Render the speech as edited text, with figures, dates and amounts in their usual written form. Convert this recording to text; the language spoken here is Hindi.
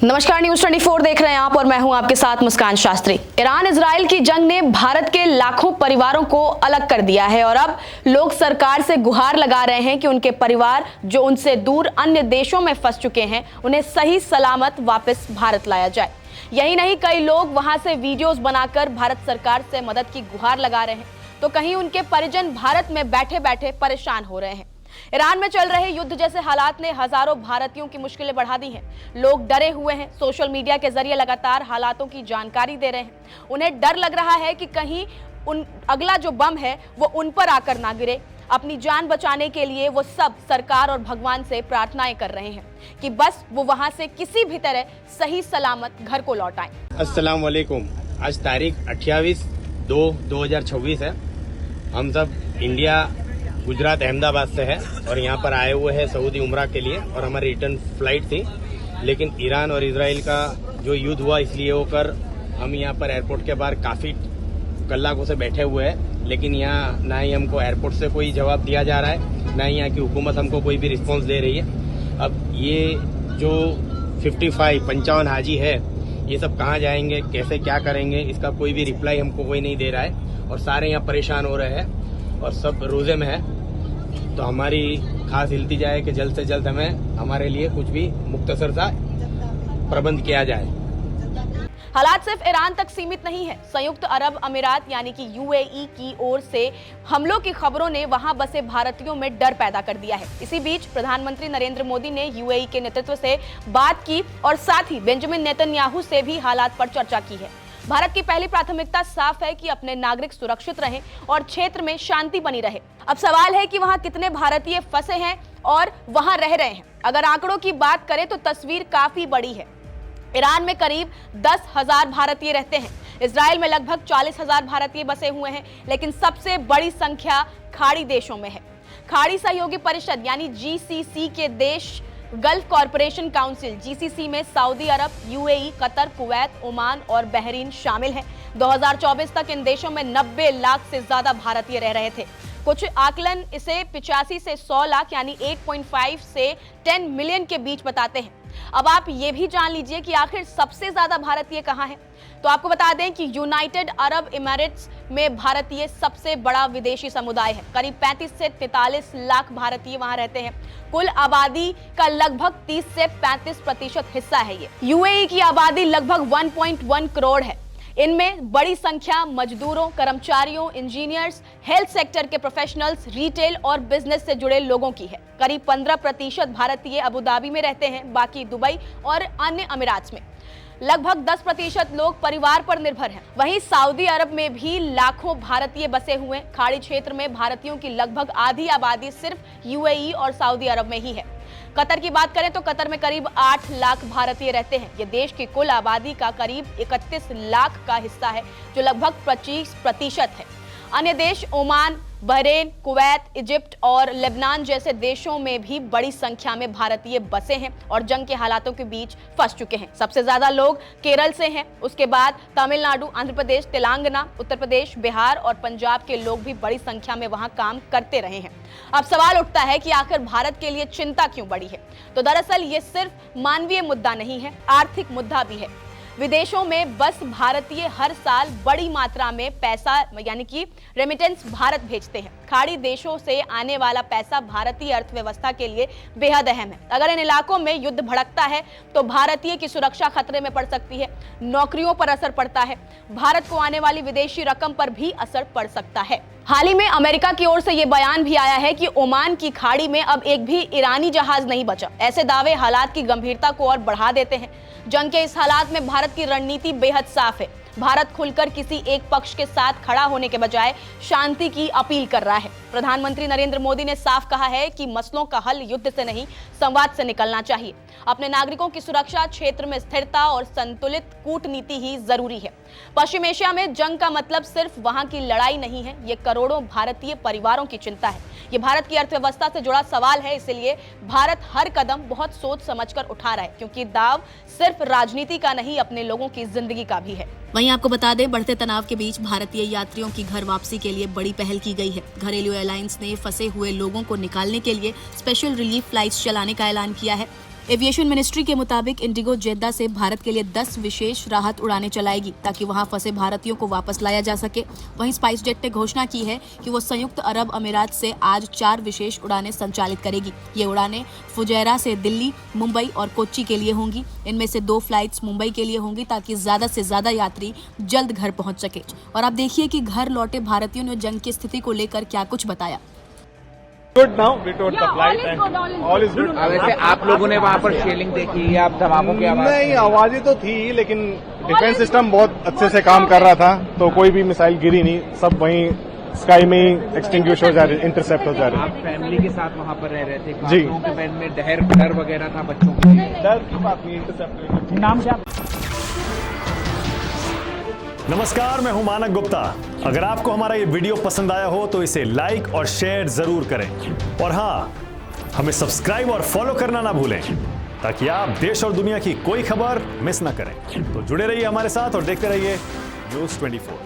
नमस्कार, न्यूज 24 देख रहे हैं आप और मैं हूं आपके साथ मुस्कान शास्त्री। ईरान इजराइल की जंग ने भारत के लाखों परिवारों को अलग कर दिया है और अब लोग सरकार से गुहार लगा रहे हैं कि उनके परिवार जो उनसे दूर अन्य देशों में फंस चुके हैं उन्हें सही सलामत वापस भारत लाया जाए। यही नहीं, कई लोग वहां से वीडियोस बनाकर भारत सरकार से मदद की गुहार लगा रहे हैं तो कहीं उनके परिजन भारत में बैठे बैठे परेशान हो रहे हैं। ईरान में चल रहे युद्ध जैसे हालात ने हजारों भारतीयों की मुश्किलें बढ़ा दी हैं। लोग डरे हुए हैं, सोशल मीडिया के जरिए लगातार हालातों की जानकारी दे रहे हैं। उन्हें डर लग रहा है कि कहीं अगला जो बम है वो उन पर आकर ना गिरे। अपनी जान बचाने के लिए वो सब सरकार और भगवान से प्रार्थनाएं कर रहे हैं कि बस वो वहां से किसी भी तरह सही सलामत घर को लौट आए। अस्सलाम वालेकुम। आज तारीख 28/2/2026 है। हम सब इंडिया गुजरात अहमदाबाद से है और यहाँ पर आए हुए हैं सऊदी उम्रा के लिए और हमारी रिटर्न फ्लाइट थी, लेकिन ईरान और इजराइल का जो युद्ध हुआ इसलिए होकर हम यहाँ पर एयरपोर्ट के बाहर काफ़ी कलाकों से बैठे हुए हैं, लेकिन यहाँ ना ही हमको एयरपोर्ट से कोई जवाब दिया जा रहा है, ना ही यहाँ की हुकूमत हमको कोई भी रिस्पॉन्स दे रही है। अब ये जो 55 हाजी है ये सब कहाँ जाएंगे, कैसे क्या करेंगे, इसका कोई भी रिप्लाई हमको कोई नहीं दे रहा है और सारे यहाँ परेशान हो रहे हैं और सब रोजे में है। तो हमारी खास इल्तिजा जाए कि जल्द से जल्द हमें हमारे लिए कुछ भी मुख्तसर सा प्रबंध किया जाए। हालात सिर्फ ईरान तक सीमित नहीं है। संयुक्त अरब अमीरात यानी कि यूएई की ओर से हमलों की खबरों ने वहां बसे भारतीयों में डर पैदा कर दिया है। इसी बीच प्रधानमंत्री नरेंद्र मोदी ने यूएई के नेतृत्व से बात की और साथ ही बेंजामिन नेतन्याहू से भी हालात पर चर्चा की है। भारत की पहली प्राथमिकता साफ है कि अपने नागरिक सुरक्षित रहें और क्षेत्र में शांति बनी रहे। अब सवाल है कि वहां कितने भारतीय फंसे हैं और वहां रह रहे हैं। अगर आंकड़ों की बात करें तो तस्वीर काफी बड़ी है। ईरान में करीब 10,000 भारतीय रहते हैं। इजराइल में लगभग 40,000 भारतीय बसे हुए हैं, लेकिन सबसे बड़ी संख्या खाड़ी देशों में है। खाड़ी सहयोगी परिषद यानी जीसीसी के देश गल्फ कॉरपोरेशन काउंसिल जीसीसी में सऊदी अरब, यूएई, कतर, कुवैत, ओमान और बहरीन शामिल हैं। 2024 तक इन देशों में 90 लाख से ज्यादा भारतीय रह रहे थे। कुछ आकलन इसे 85 से 100 लाख यानी 8.5 से 10 मिलियन के बीच बताते हैं। अब आप ये भी जान लीजिए कि आखिर सबसे ज्यादा भारतीय कहां हैं। तो आपको बता दें कि यूनाइटेड अरब इमिरेट्स में भारतीय सबसे बड़ा विदेशी समुदाय है। करीब 35 से 43 लाख भारतीय वहां रहते हैं। कुल आबादी का लगभग 30 से 35% हिस्सा है ये। यूएई की आबादी लगभग 1.1 करोड़ है। इनमें बड़ी संख्या मजदूरों, कर्मचारियों, इंजीनियर्स, हेल्थ सेक्टर के प्रोफेशनल्स, रिटेल और बिजनेस से जुड़े लोगों की है। करीब 15% भारतीय अबू धाबी में रहते हैं, बाकी दुबई और अन्य अमीरात में। लगभग 10% लोग परिवार पर निर्भर हैं। वहीं सऊदी अरब में भी लाखों भारतीय बसे हुए हैं। खाड़ी क्षेत्र में भारतीयों की लगभग आधी आबादी सिर्फ यूएई और सऊदी अरब में ही है। कतर की बात करें तो कतर में करीब 8 लाख भारतीय रहते हैं। ये देश की कुल आबादी का करीब 31 लाख का हिस्सा है, जो लगभग 25% है। अन्य देश ओमान, बहरीन, कुवैत, इजिप्ट और लेबनान जैसे देशों में भी बड़ी संख्या में भारतीय बसे हैं और जंग के हालातों के बीच फंस चुके हैं। सबसे ज्यादा लोग केरल से हैं, उसके बाद तमिलनाडु, आंध्र प्रदेश, तेलंगाना, उत्तर प्रदेश, बिहार और पंजाब के लोग भी बड़ी संख्या में वहां काम करते रहे हैं। अब सवाल उठता है कि आखिर भारत के लिए चिंता क्यों बढ़ी है। तो दरअसल ये सिर्फ मानवीय मुद्दा नहीं है, आर्थिक मुद्दा भी है। विदेशों में बस भारतीय हर साल बड़ी मात्रा में पैसा यानी कि रेमिटेंस भारत भेजते हैं। खाड़ी देशों से आने वाला पैसा भारतीय अर्थव्यवस्था के लिए बेहद अहम है। अगर इन इलाकों में युद्ध भड़कता है तो भारतीय की सुरक्षा खतरे में पड़ सकती है, नौकरियों पर असर पड़ता है, भारत को आने वाली विदेशी रकम पर भी असर पड़ सकता है। हाल ही में अमेरिका की ओर से यह बयान भी आया है कि ओमान की खाड़ी में अब एक भी ईरानी जहाज नहीं बचा। ऐसे दावे हालात की गंभीरता को और बढ़ा देते हैं। जंग के इस हालात में भारत की रणनीति बेहद साफ है। भारत खुलकर किसी एक पक्ष के साथ खड़ा होने के बजाय शांति की अपील कर रहा है। प्रधानमंत्री नरेंद्र मोदी ने साफ कहा है कि मसलों का हल युद्ध से नहीं, संवाद से निकलना चाहिए। अपने नागरिकों की सुरक्षा, क्षेत्र में स्थिरता और संतुलित कूटनीति ही जरूरी है। पश्चिम एशिया में जंग का मतलब सिर्फ वहां की लड़ाई नहीं है, ये करोड़ों भारतीय परिवारों की चिंता है। ये भारत की अर्थव्यवस्था से जुड़ा सवाल है, इसलिए भारत हर कदम बहुत सोच समझकर उठा रहा है, क्योंकि दाव सिर्फ राजनीति का नहीं, अपने लोगों की जिंदगी का भी है। वहीं आपको बता दें, बढ़ते तनाव के बीच भारतीय यात्रियों की घर वापसी के लिए बड़ी पहल की गई है। घरेलू एयरलाइंस ने फंसे हुए लोगों को निकालने के लिए स्पेशल रिलीफ फ्लाइट्स चलाने का ऐलान किया है। एविएशन मिनिस्ट्री के मुताबिक इंडिगो जेद्दा से भारत के लिए 10 विशेष राहत उड़ानें चलाएगी ताकि वहां फंसे भारतीयों को वापस लाया जा सके। वहीं स्पाइस जेट ने घोषणा की है कि वो संयुक्त अरब अमीरात से आज 4 विशेष उड़ानें संचालित करेगी। ये उड़ानें फुजैरा से दिल्ली, मुंबई और कोच्चि के लिए होंगी। इनमें से 2 फ्लाइट्स मुंबई के लिए होंगी ताकि ज्यादा से ज्यादा यात्री जल्द घर पहुंच सके। और आप देखिए कि घर लौटे भारतीयों ने जंग की स्थिति को लेकर क्या कुछ बताया। Good now, we took the flight and all is good. वैसे आप लोगों ने वहाँ पर शेलिंग देखी, आप धमाकों की आवाज नहीं, आवाजें तो थी लेकिन डिफेंस सिस्टम बहुत अच्छे से काम कर रहा था, तो कोई भी मिसाइल गिरी नहीं, सब वहीं स्काई में ही एक्सटिंग्विश हो जा रहे, इंटरसेप्ट हो जा रहे। आप फैमिली के साथ वहाँ पर रह रहे थे, जी। लोगों के बैन में डर वगैरह था बच्चों के लिए? डर की बात नहीं, इंटरसेप्ट। नाम क्या? नमस्कार, मैं हूं मानक गुप्ता। अगर आपको हमारा ये वीडियो पसंद आया हो तो इसे लाइक और शेयर जरूर करें और हाँ, हमें सब्सक्राइब और फॉलो करना ना भूलें ताकि आप देश और दुनिया की कोई खबर मिस ना करें। तो जुड़े रहिए हमारे साथ और देखते रहिए न्यूज़ 24।